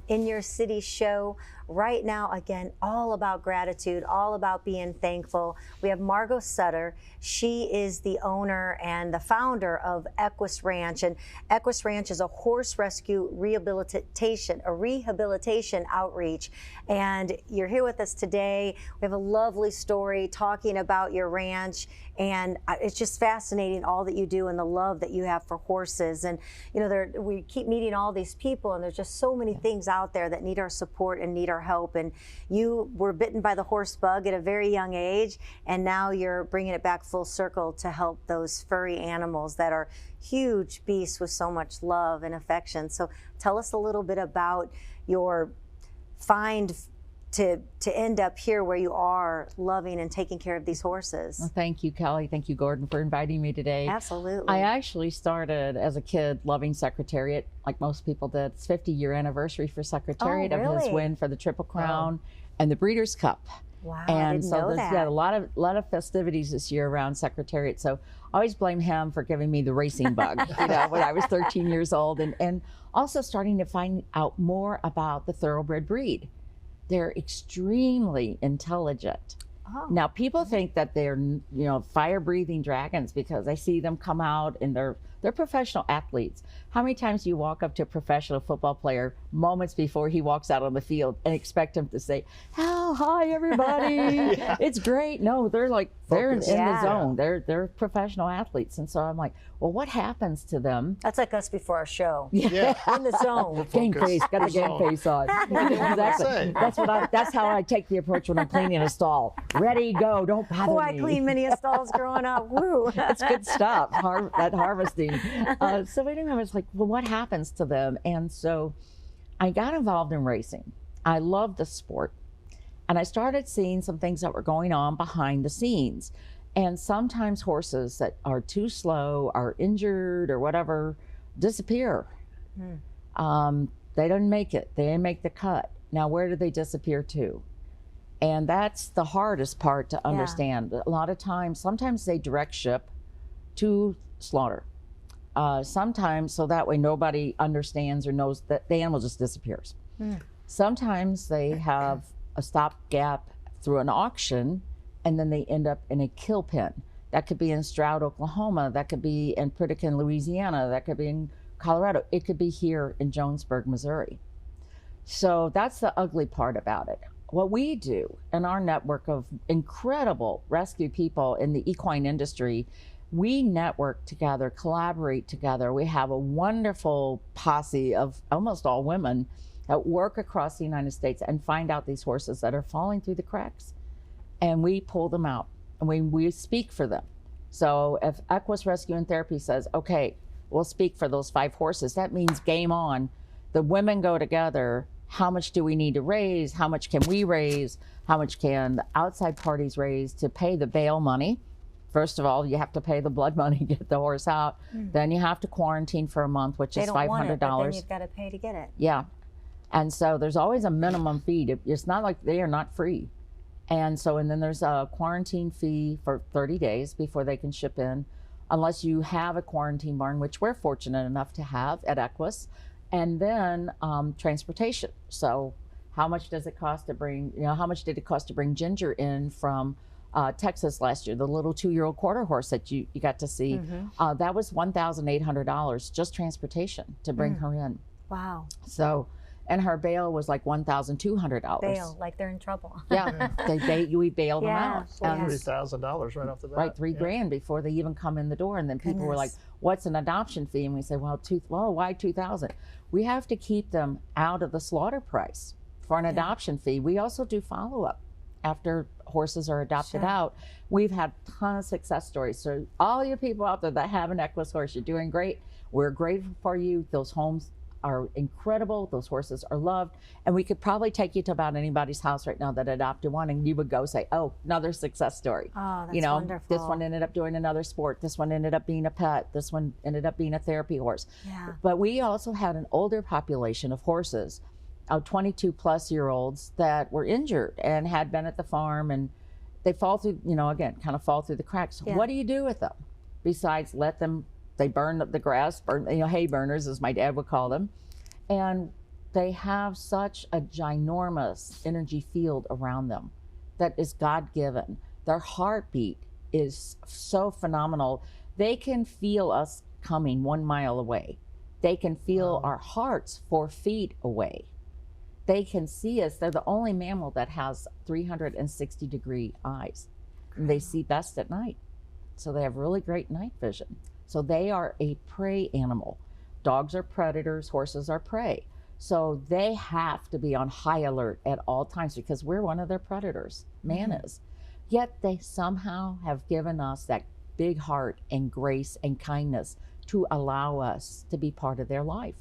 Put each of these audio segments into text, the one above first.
in Your City show. Right now, again, all about gratitude, all about being thankful. We have Margo Sutter. She is the owner and the founder of Equus Ranch. And Equus Ranch is a horse rescue rehabilitation outreach. And you're here with us today. We have a lovely story talking about your ranch. And it's just fascinating all that you do and the love that you have for horses. And you know, we keep meeting all these people, and there's just so many things out there that need our support and need our help. And you were bitten by the horse bug at a very young age, and now you're bringing it back full circle to help those furry animals that are huge beasts with so much love and affection. So tell us a little bit about your find to end up here where you are, loving and taking care of these horses. Well, thank you, Kelly. Thank you, Gordon, for inviting me today. Absolutely. I actually started as a kid loving Secretariat, like most people did. It's 50-year anniversary for Secretariat of his win for the Triple Crown and the Breeders' Cup. Wow, and I didn't so know that. Yeah, a lot of festivities this year around Secretariat. So I always blame him for giving me the racing bug, you know, when I was 13 years old, and also starting to find out more about the thoroughbred breed. They're extremely intelligent. Oh. Now, people think that they're, you know, fire-breathing dragons because I see them come out and they're professional athletes. How many times do you walk up to a professional football player moments before he walks out on the field and expect him to say, "Oh, hi, everybody, it's great"? No, they're like, they're in the zone. They're professional athletes. And so I'm like, well, what happens to them? That's like us before our show. Yeah. In the zone. Game face, got the game face on. Exactly. That's how I take the approach when I'm cleaning a stall. Ready, go, don't bother me. I cleaned many stalls growing up. Woo. It's good stuff, that harvesting. So anyway, I was like, well, what happens to them? And so I got involved in racing. I love the sport. And I started seeing some things that were going on behind the scenes. And sometimes horses that are too slow, are injured or whatever, disappear. They don't make it. They didn't make the cut. Now, where do they disappear to? And that's the hardest part to understand. A lot of times, sometimes they direct ship to slaughter. Sometimes, so that way nobody understands or knows that the animal just disappears. Sometimes they have a stopgap through an auction, and then they end up in a kill pen. That could be in Stroud, Oklahoma. That could be in Pritikin, Louisiana. That could be in Colorado. It could be here in Jonesburg, Missouri. So that's the ugly part about it. What we do in our network of incredible rescue people in the equine industry, we network together, collaborate together. We have a wonderful posse of almost all women that work across the United States and find out these horses that are falling through the cracks. And we pull them out and we speak for them. So if Equus Rescue and Therapy says, okay, we'll speak for those 5 horses, that means game on. The women go together. How much do we need to raise? How much can we raise? How much can the outside parties raise to pay the bail money? First of all, you have to pay the blood money to get the horse out. Then you have to quarantine for a month, which is $500. They don't want it, but then you've got to pay to get it. Yeah. And so there's always a minimum fee. It's not like they are not free. And so, and then there's a quarantine fee for 30 days before they can ship in, unless you have a quarantine barn, which we're fortunate enough to have at Equus. And then transportation. So how much does it cost to bring, you know, how much did it cost to bring Ginger in from Texas last year, the little 2-year-old quarter horse that you got to see? That was $1,800, just transportation to bring her in. Wow. So, and her bail was like $1,200. Bail, like they're in trouble. Yeah, we bailed them out. $3,000 right off the bat. Right, $3,000 before they even come in the door. And then people were like, what's an adoption fee? And we say, well, why $2,000? We have to keep them out of the slaughter price for an adoption fee. We also do follow-up after horses are adopted out. We've had a ton of success stories. So all you people out there that have an Equus horse, you're doing great. We're grateful for you. Those homes are incredible. Those horses are loved. And we could probably take you to about anybody's house right now that adopted one, and you would go say, oh, another success story. Oh, that's you know, wonderful. This one ended up doing another sport. This one ended up being a pet. This one ended up being a therapy horse. Yeah. But we also had an older population of horses, 22-plus-year-olds that were injured and had been at the farm, and they fall through, you know, again, kind of fall through the cracks. Yeah. What do you do with them besides let them, they burn up the grass, hay burners, as my dad would call them. And they have such a ginormous energy field around them that is God-given. Their heartbeat is so phenomenal. They can feel us coming 1 mile away. They can feel our hearts 4 feet away. They can see us. They're the only mammal that has 360-degree eyes. And they see best at night. So they have really great night vision. So they are a prey animal. Dogs are predators, horses are prey. So they have to be on high alert at all times because we're one of their predators, man is. Yet they somehow have given us that big heart and grace and kindness to allow us to be part of their life.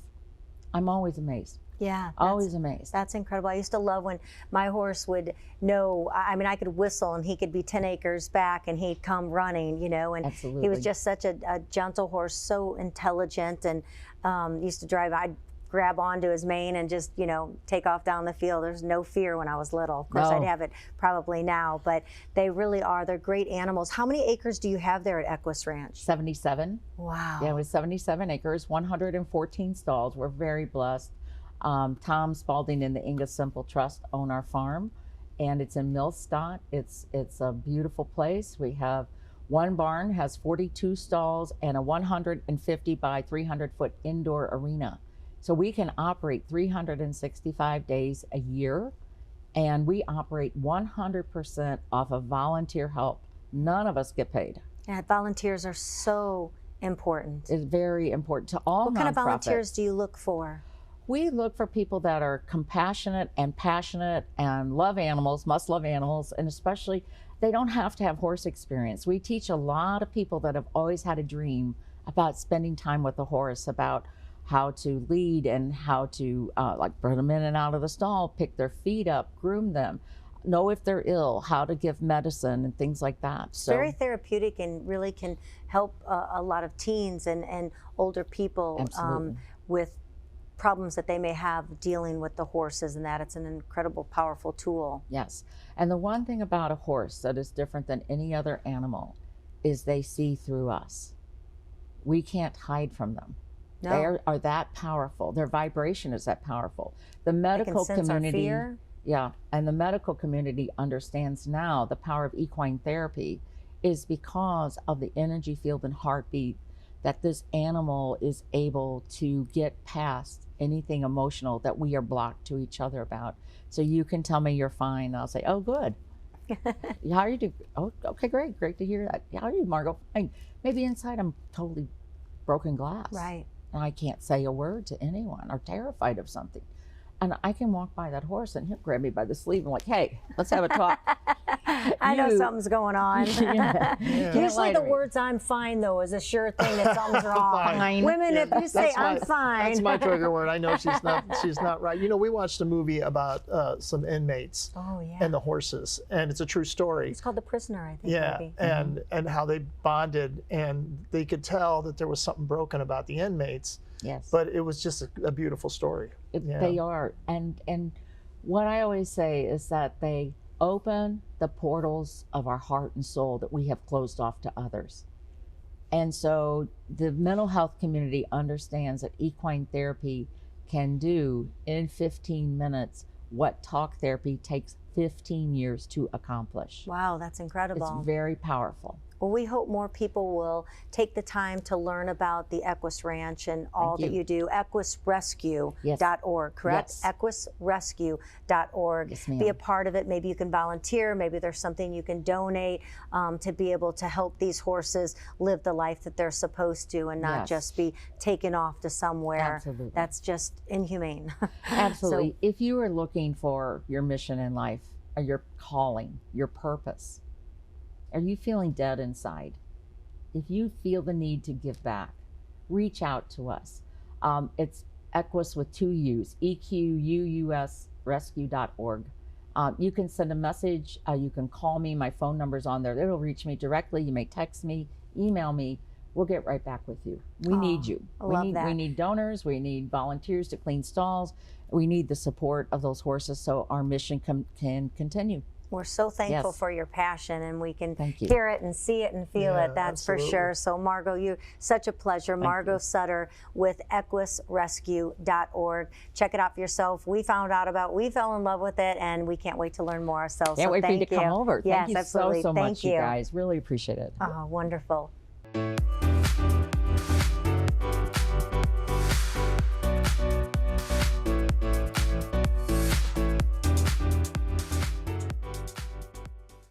I'm always amazed. Yeah. Always amazed. That's incredible. I used to love when my horse would know, I mean, I could whistle and he could be 10 acres back and he'd come running, you know, and Absolutely. he was just such a gentle horse, so intelligent, and used to drive, I'd grab onto his mane and just, you know, take off down the field. There's no fear when I was little. Of course, No. I'd have it probably now, but they really are. They're great animals. How many acres do you have there at Equus Ranch? 77. Wow. Yeah, it was 77 acres, 114 stalls. We're very blessed. Tom Spalding and the Inga Simple Trust own our farm, and it's in Millstadt. It's a beautiful place. We have one barn, has 42 stalls, and a 150 by 300 foot indoor arena. So we can operate 365 days a year, and we operate 100% off of volunteer help. None of us get paid. Yeah, volunteers are so important. It's very important to all What kind of nonprofits. volunteers do you look for? We look for people that are compassionate and passionate and love animals, must love animals, and especially they don't have to have horse experience. We teach a lot of people that have always had a dream about spending time with a horse, about how to lead and how to like bring them in and out of the stall, pick their feet up, groom them, know if they're ill, how to give medicine and things like that. It's very therapeutic and really can help a lot of teens and older people with problems that they may have dealing with the horses, and that it's an incredible, powerful tool. Yes. And the one thing about a horse that is different than any other animal is they see through us. We can't hide from them. No. They are that powerful. Their vibration is that powerful. The medical They can sense community, our fear. yeah, and the medical community understands now the power of equine therapy is because of the energy field and heartbeat that this animal is able to get past anything emotional that we are blocked to each other about. So you can tell me you're fine. I'll say, oh, good. How are you doing? Oh, okay, great. Great to hear that. How are you, Margo? Fine. Maybe inside I'm totally broken glass. Right. And I can't say a word to anyone or terrified of something. And I can walk by that horse and he'll grab me by the sleeve and like, hey, let's have a talk. I know something's going on. Yeah. Usually the words "I'm fine" though is a sure thing that something's wrong. Fine. Women, Yeah, if you say "I'm fine," That's my trigger word. I know she's not right. You know, we watched a movie about some inmates oh yeah, and the horses, and it's a true story. it's called The Prisoner, I think. Yeah, Maybe. and how they bonded, and they could tell that there was something broken about the inmates. Yes. But it was just a beautiful story. They are. And what I always say is that they open the portals of our heart and soul that we have closed off to others. And so the mental health community understands that equine therapy can do in 15 minutes what talk therapy takes 15 years to accomplish. Wow, that's incredible. It's very powerful. Well, we hope more people will take the time to learn about the Equus Ranch and all that you do. EquusRescue.org, correct? Yes. EquusRescue.org. Yes, ma'am. Be a part of it. Maybe you can volunteer. Maybe there's something you can donate to be able to help these horses live the life that they're supposed to and not Yes. just be taken off to somewhere. Absolutely. That's just inhumane. Absolutely. So, if you are looking for your mission in life, or your calling, your purpose, are you feeling dead inside? If you feel the need to give back, reach out to us. It's Equus with 2 U's, EQUUS rescue.org. You can send a message. You can call me. My phone number's on there. It'll reach me directly. You may text me, email me. We'll get right back with you. We need you. I love that. We need donors. We need volunteers to clean stalls. We need the support of those horses so our mission can continue. We're so thankful Yes. for your passion, and we can Thank you. hear it and see it and feel Yeah, it. That's for absolutely. sure. So Margo, you such a pleasure. Margo you. Sutter with equusrescue.org. Check it out for yourself. We found out about, we fell in love with it, and we can't wait to learn more ourselves. Can't so wait for you thank to come over. Yes, Thank you absolutely. so Thank much, you guys. Really appreciate it. Oh, wonderful.